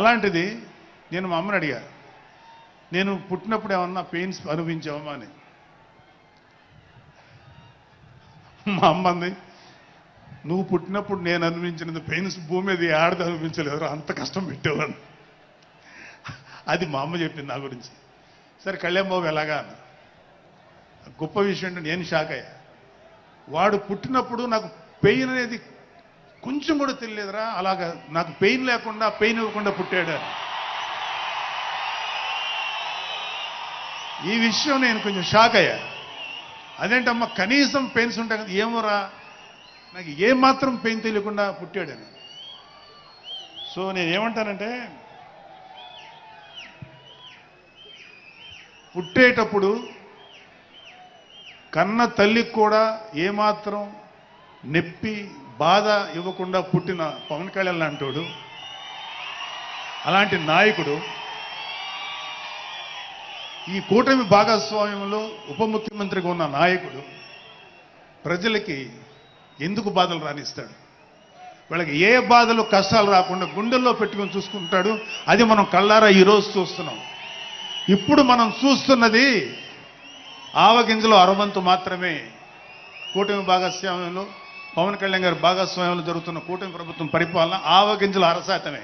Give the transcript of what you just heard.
అలాంటిది నేను మా అమ్మని అడిగా, నేను పుట్టినప్పుడు ఏమన్నా పెయిన్స్ అనుభవించావమ్మా అని. మా అమ్మ అంది, నువ్వు పుట్టినప్పుడు నేను అనుభవించినంత పెయిన్స్ భూమి మీద ఆడది అనుభవించలేదు, అంత కష్టం పెట్టేవాడిని. అది మా అమ్మ చెప్పింది నా గురించి. సరే కళ్యాణ్ బాబు ఎలాగా అన్న. గొప్ప విషయం అంటే నేను షాక్ అయ్యా. వాడు పుట్టినప్పుడు నాకు పెయిన్ అనేది కొంచెం కూడా తెలియలేదురా, అలాగా నాకు పెయిన్ లేకుండా పెయిన్ ఇవ్వకుండా పుట్టాడు. ఈ విషయం నేను కొంచెం షాక్ అయ్యా. అదేంటమ్మా కనీసం పెయిన్స్ ఉంటాయి కదా, ఏమోరా నాకు ఏమాత్రం పెయిన్ తెలియకుండా పుట్టాడని. సో నేను ఏమంటానంటే, పుట్టేటప్పుడు కన్న తల్లికి కూడా ఏమాత్రం నొప్పి బాధ ఇవ్వకుండా పుట్టిన పవన్ కళ్యాణ్ లాంటోడు, అలాంటి నాయకుడు ఈ కూటమి భాగస్వామ్యంలో ఉప ముఖ్యమంత్రిగా ఉన్న నాయకుడు ప్రజలకి ఎందుకు బాధలు రానిస్తాడు? వాళ్ళకి ఏ బాధలు కష్టాలు రాకుండా గుండెల్లో పెట్టుకొని చూసుకుంటాడు. అది మనం కళ్ళారా ఈరోజు చూస్తున్నాం. ఇప్పుడు మనం చూస్తున్నది ఆవగింజలో అరవంతు మాత్రమే. కూటమి భాగస్వామ్యంలో పవన్ కళ్యాణ్ గారి భాగస్వామ్యంలో జరుగుతున్న కూటమి ప్రభుత్వం పరిపాలన ఆవగింజల అరశాతమే.